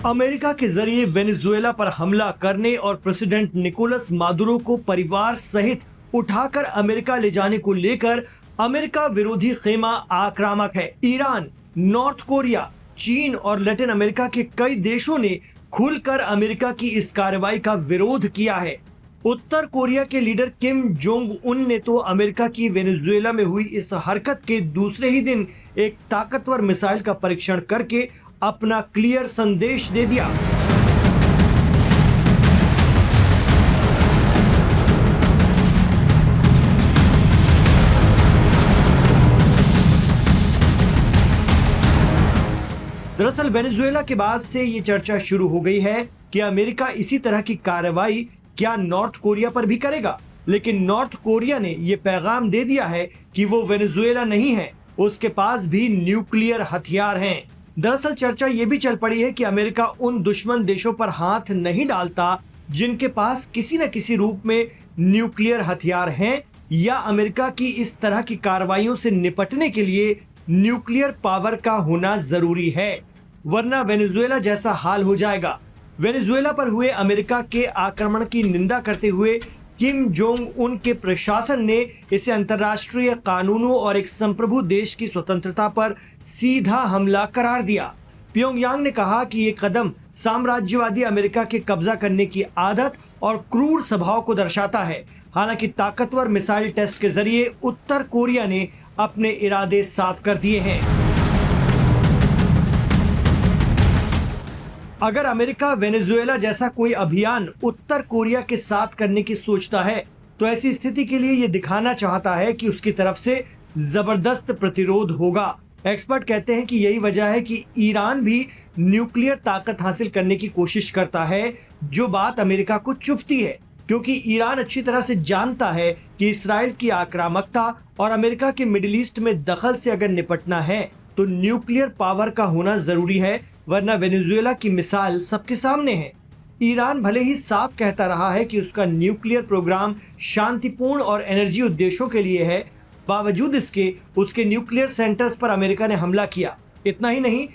America के जरिए Venezuela पर हमला करने और प्रेसिडेंट निकोलस मादुरो को परिवार सहित उठाकर अमेरिका ले जाने को लेकर अमेरिका विरोधी खेमा आक्रामक है। ईरान, नॉर्थ कोरिया, चीन और लैटिन अमेरिका के कई देशों ने खुलकर अमेरिका की इस कार्रवाई का विरोध किया है। उत्तर कोरिया के लीडर किम जोंग उन ने तो अमेरिका की वेनेजुएला में हुई इस हरकत के दूसरे ही दिन एक ताकतवर मिसाइल का परीक्षण करके अपना क्लियर संदेश दे दिया। दरअसल वेनेजुएला के बाद से ये चर्चा शुरू हो गई है कि अमेरिका इसी तरह की कार्रवाई क्या नॉर्थ कोरिया पर भी करेगा, लेकिन नॉर्थ कोरिया ने यह पैगाम दे दिया है कि वो वेनेजुएला नहीं है, उसके पास भी न्यूक्लियर हथियार हैं। दरअसल चर्चा ये भी चल पड़ी है कि अमेरिका उन दुश्मन देशों पर हाथ नहीं डालता जिनके पास किसी न किसी रूप में न्यूक्लियर हथियार हैं, या अमेरिका की इस तरह की कार्रवाइयों से निपटने के लिए न्यूक्लियर पावर का होना जरूरी है, वरना वेनेजुएला जैसा हाल हो जाएगा। वेनेजुएला पर हुए अमेरिका के आक्रमण की निंदा करते हुए किम जोंग उन के प्रशासन ने इसे अंतर्राष्ट्रीय कानूनों और एक संप्रभु देश की स्वतंत्रता पर सीधा हमला करार दिया। प्योंगयांग ने कहा कि ये कदम साम्राज्यवादी अमेरिका के कब्जा करने की आदत और क्रूर स्वभाव को दर्शाता है। हालांकि ताकतवर मिसाइल टेस्ट के जरिए उत्तर कोरिया ने अपने इरादे साफ कर दिए हैं। अगर अमेरिका वेनेजुएला जैसा कोई अभियान उत्तर कोरिया के साथ करने की सोचता है तो ऐसी स्थिति के लिए ये दिखाना चाहता है कि उसकी तरफ से जबरदस्त प्रतिरोध होगा। एक्सपर्ट कहते हैं कि यही वजह है कि ईरान भी न्यूक्लियर ताकत हासिल करने की कोशिश करता है, जो बात अमेरिका को चुभती है, क्योंकि ईरान अच्छी तरह से जानता है कि इस्राएल की आक्रामकता और अमेरिका के मिडिल ईस्ट में दखल से अगर निपटना है तो न्यूक्लियर पावर का होना जरूरी है, वरना वेनेजुएला की मिसाल सबके सामने है। ईरान भले ही साफ कहता रहा है कि उसका न्यूक्लियर प्रोग्राम शांतिपूर्ण और एनर्जी उद्देश्यों के लिए है, बावजूद इसके उसके न्यूक्लियर सेंटर्स पर अमेरिका ने हमला किया। इतना ही नहीं,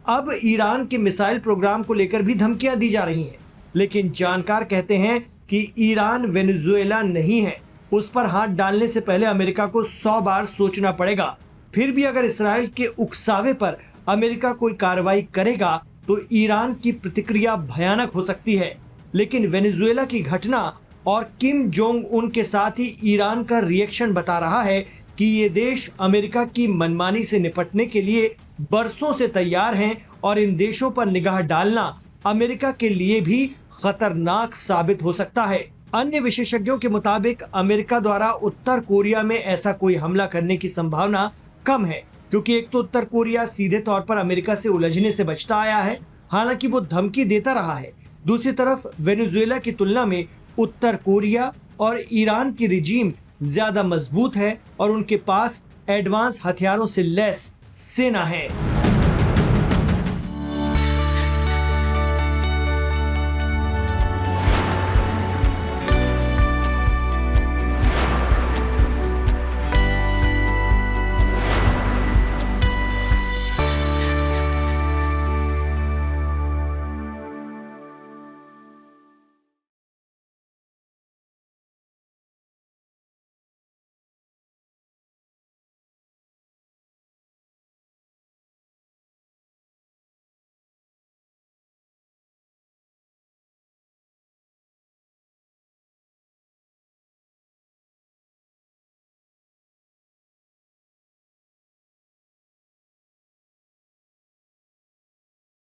अब ईरान के मिसाइल प्रोग्राम को लेकर भी धमकियां दी जा रही हैं। लेकिन जानकार कहते हैं कि ईरान वेनेजुएला नहीं है, उस पर हाथ डालने से पहले अमेरिका को 100 बार सोचना पड़ेगा। फिर भी अगर इसराइल के उकसावे पर अमेरिका कोई कार्रवाई करेगा तो ईरान की प्रतिक्रिया भयानक हो सकती है। लेकिन वेनेजुएला की घटना और किम जोंग उन के साथ ही ईरान का रिएक्शन बता रहा है कि ये देश अमेरिका की मनमानी से निपटने के लिए बरसों से तैयार हैं और इन देशों पर निगाह डालना अमेरिका के लिए भी खतरनाक साबित हो सकता है। अन्य विशेषज्ञों के मुताबिक अमेरिका द्वारा उत्तर कोरिया में ऐसा कोई हमला करने की संभावना कम है, क्योंकि एक तो उत्तर कोरिया सीधे तौर पर अमेरिका से उलझने से बचता आया है, हालांकि वो धमकी देता रहा है। दूसरी तरफ वेनेजुएला की तुलना में उत्तर कोरिया और ईरान की रिजीम ज्यादा मजबूत है और उनके पास एडवांस हथियारों से लैस सेना है।